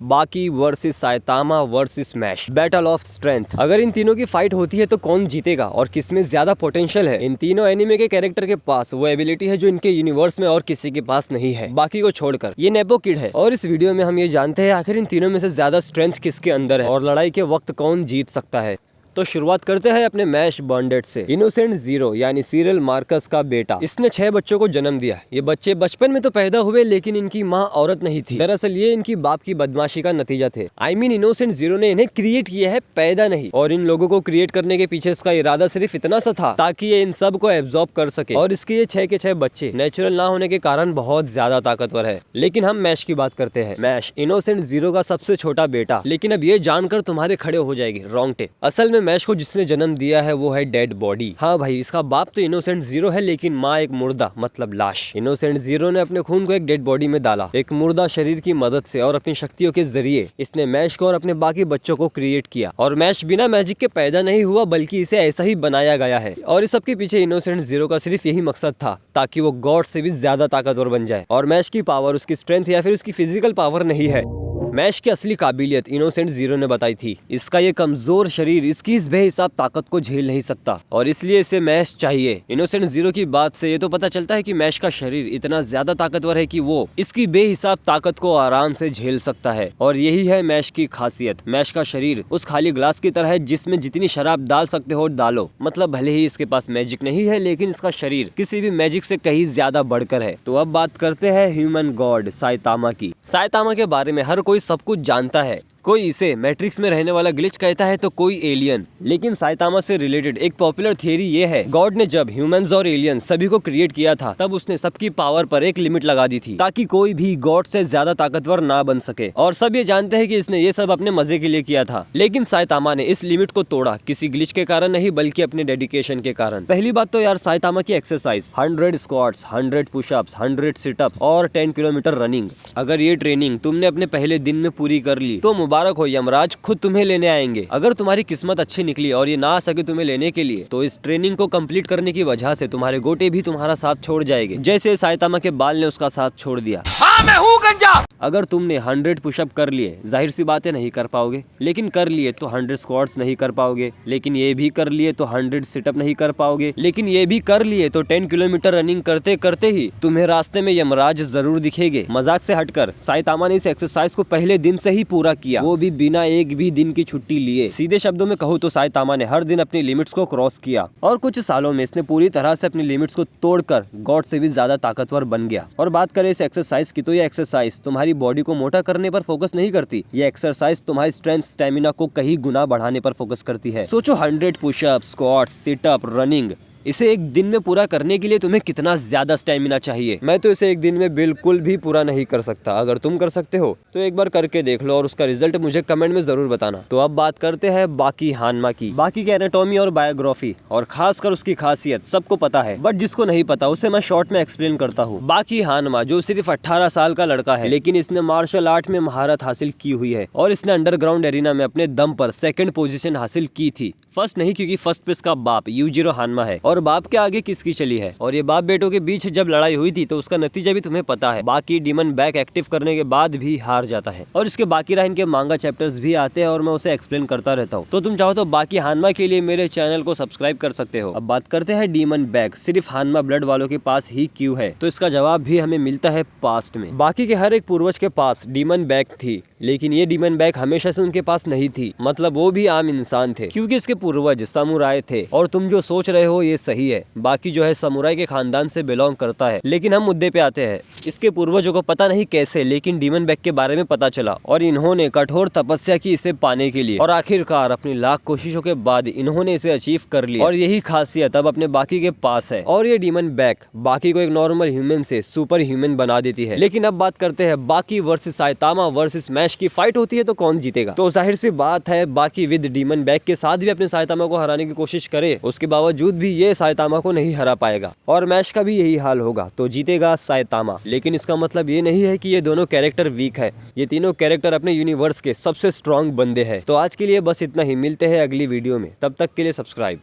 बाकी versus Saitama versus Mash, battle of strength. अगर इन तीनों की फाइट होती है तो कौन जीतेगा और किसमें ज्यादा पोटेंशियल है? इन तीनों एनिमे के कैरेक्टर के पास वो एबिलिटी है जो इनके यूनिवर्स में और किसी के पास नहीं है, बाकी को छोड़कर। ये नेपो किड है और इस वीडियो में हम ये जानते हैं आखिर इन तीनों में से ज्यादा स्ट्रेंथ किसके अंदर है और लड़ाई के वक्त कौन जीत सकता है। तो शुरुआत करते हैं अपने मैश बॉन्डेड से। इनोसेंट जीरो यानी सीरियल मार्कस का बेटा, इसने 6 बच्चों को जन्म दिया। ये बच्चे बचपन में तो पैदा हुए लेकिन इनकी माँ औरत नहीं थी। दरअसल ये इनकी बाप की बदमाशी का नतीजा थे। इनोसेंट जीरो ने इन्हें क्रिएट किया है, पैदा नहीं। और इन लोगों को क्रिएट करने के पीछे इसका इरादा सिर्फ इतना सा था ताकि ये इन सब को एब्जॉर्ब कर सके। और इसके ये 6 के 6 बच्चे नेचुरल ना होने के कारण बहुत ज्यादा ताकतवर है। लेकिन हम मैश की बात करते हैं। मैश इनोसेंट जीरो का सबसे छोटा बेटा। लेकिन अब ये जानकर तुम्हारे खड़े हो जाएगी रोंगटे। असल में मैश को जिसने जन्म दिया है वो है डेड बॉडी। हाँ भाई, इसका बाप तो इनोसेंट जीरो है लेकिन माँ एक मुर्दा मतलब लाश। इनोसेंट जीरो ने अपने खून को एक डेड बॉडी में डाला, एक मुर्दा शरीर की मदद से, और अपनी शक्तियों के जरिए इसने मैश को और अपने बाकी बच्चों को क्रिएट किया। और मैश बिना मैजिक के पैदा नहीं हुआ बल्कि इसे ऐसा ही बनाया गया है। और इस सबके पीछे इनोसेंट जीरो का सिर्फ यही मकसद था ताकि वो गॉड से भी ज्यादा ताकतवर बन जाए। और मैश की पावर उसकी स्ट्रेंथ या फिर उसकी फिजिकल पावर नहीं है। मैश की असली काबिलियत इनोसेंट जीरो ने बताई थी। इसका ये कमजोर शरीर इसकी इस बेहिसाब ताकत को झेल नहीं सकता और इसलिए इसे मैश चाहिए। इनोसेंट जीरो की बात से ये तो पता चलता है कि मैश का शरीर इतना ज्यादा ताकतवर है कि वो इसकी बेहिसाब ताकत को आराम से झेल सकता है। और यही है मैश की खासियत। मैश का शरीर उस खाली ग्लास की तरह है जिसमें जितनी शराब डाल सकते हो डालो। मतलब भले ही इसके पास मैजिक नहीं है लेकिन इसका शरीर किसी भी मैजिक से कहीं ज्यादा बढ़कर है। तो अब बात करते हैं ह्यूमन गॉड साइतामा की। साइतामा के बारे में हर कोई सब कुछ जानता है। कोई इसे मैट्रिक्स में रहने वाला ग्लिच कहता है तो कोई एलियन। लेकिन साइतामा से रिलेटेड एक पॉपुलर थियरी ये है, गॉड ने जब ह्यूमंस और एलियन सभी को क्रिएट किया था तब उसने सबकी पावर पर एक लिमिट लगा दी थी ताकि कोई भी गॉड से ज्यादा ताकतवर ना बन सके। और सब ये जानते हैं कि इसने ये सब अपने मजे के लिए किया था। लेकिन साइतामा ने इस लिमिट को तोड़ा, किसी ग्लिच के कारण नहीं बल्कि अपने डेडिकेशन के कारण। पहली बात तो यार साइतामा की एक्सरसाइज, 100 स्क्वाट्स, 100 पुशअप्स, 100 सिटअप्स और 10 किलोमीटर रनिंग। अगर ये ट्रेनिंग तुमने अपने पहले दिन में पूरी कर ली तो मुबारक हो, यमराज खुद तुम्हें लेने आएंगे। अगर तुम्हारी किस्मत अच्छी निकली और ये ना आ सके तुम्हें लेने के लिए तो इस ट्रेनिंग को कंप्लीट करने की वजह से तुम्हारे गोटे भी तुम्हारा साथ छोड़ जाएंगे, जैसे साइतामा के बाल ने उसका साथ छोड़ दिया। हाँ, मैं हूँ गंजा। अगर तुमने 100 पुशअप कर लिए, जाहिर सी बातें नहीं कर पाओगे, लेकिन कर लिए तो 100 स्क्वाट्स नहीं कर पाओगे, लेकिन ये भी कर लिए तो 100 सिटअप नहीं कर पाओगे, लेकिन ये भी कर लिए तो 10 किलोमीटर रनिंग करते करते ही तुम्हें रास्ते में यमराज जरूर दिखेंगे। मजाक से हटकर साइतामा ने इस एक्सरसाइज को पहले दिन से ही पूरा किया, वो भी बिना एक भी दिन की छुट्टी लिए। सीधे शब्दों में कहूँ तो साइतामा ने हर दिन अपनी लिमिट्स को क्रॉस किया और कुछ सालों में इसने पूरी तरह से अपनी लिमिट्स को तोड़कर गॉड से भी ज्यादा ताकतवर बन गया। और बात करें इस एक्सरसाइज की तो ये एक्सरसाइज तुम्हारी बॉडी को मोटा करने पर फोकस नहीं करती, ये एक्सरसाइज तुम्हारी स्ट्रेंथ स्टेमिना को कहीं गुना बढ़ाने पर फोकस करती है। सोचो 100 पुशअप, स्क्वाट्स, सिटअप, रनिंग, इसे एक दिन में पूरा करने के लिए तुम्हें कितना ज्यादा स्टेमिना चाहिए। मैं तो इसे एक दिन में बिल्कुल भी पूरा नहीं कर सकता। अगर तुम कर सकते हो तो एक बार करके देख लो और उसका रिजल्ट मुझे कमेंट में जरूर बताना। तो अब बात करते हैं बाकी हानमा की। बाकी की एनाटॉमी और बायोग्राफी और खासकर उसकी खासियत सबको पता है, बट जिसको नहीं पता उसे मैं शॉर्ट में एक्सप्लेन करता हूँ। बाकी हानमा जो सिर्फ 18 साल का लड़का है लेकिन इसने मार्शल आर्ट में महारत हासिल की हुई है और इसने अंडरग्राउंड एरिना में अपने दम पर 2nd पोजीशन हासिल की थी। फर्स्ट नहीं, क्योंकि फर्स्ट पे इसका बाप यूजिरो हानमा है और बाप के आगे किसकी चली है। और ये बाप बेटों के बीच जब लड़ाई हुई थी तो उसका नतीजा भी तुम्हें पता है। बाकी डीमन बैक एक्टिव करने के बाद भी हार जाता है और इसके बाकी राइन के मांगा चैप्टर्स भी आते हैं और मैं उसे एक्सप्लेन करता रहता हूँ। तो तुम चाहो तो बाकी हानमा के लिए मेरे चैनल को सब्सक्राइब कर सकते हो। अब बात करते हैं डीमन बैक सिर्फ हानमा ब्लड वालों के पास ही क्यों है, तो इसका जवाब भी हमें मिलता है पास्ट में। बाकी के हर एक पूर्वज के पास डीमन बैक थी लेकिन ये डीमन बैक हमेशा से उनके पास नहीं थी। मतलब वो भी आम इंसान थे क्योंकि इसके पूर्वज समुराय थे। और तुम जो सोच रहे हो ये सही है, बाकी जो है समुराय के खानदान से बिलोंग करता है। लेकिन हम मुद्दे पे आते हैं। इसके पूर्वजों को पता नहीं कैसे लेकिन डीमन बैक के बारे में पता चला और इन्होंने कठोर तपस्या की इसे पाने के लिए और आखिरकार अपनी लाख कोशिशों के बाद इन्होंने इसे अचीव कर लिया। और यही खासियत अब अपने बाकी के पास है। और ये डीमन बैक बाकी को एक नॉर्मल ह्यूमन से सुपर ह्यूमन बना देती है। लेकिन अब बात करते हैं बाकी वर्सेस साइतामा वर्सेस मैश की फाइट होती है तो कौन जीतेगा। तो जाहिर सी बात है बाकी विद डीमन बैक के साथ भी अपने साइतामा को हराने की कोशिश करे, उसके बावजूद भी ये साइतामा को नहीं हरा पाएगा और मैश का भी यही हाल होगा, तो जीतेगा साइतामा। लेकिन इसका मतलब ये नहीं है कि ये दोनों कैरेक्टर वीक है। ये तीनों कैरेक्टर अपने यूनिवर्स के सबसे स्ट्रॉन्ग बंदे हैं। तो आज के लिए बस इतना ही, मिलते हैं अगली वीडियो में, तब तक के लिए सब्सक्राइब।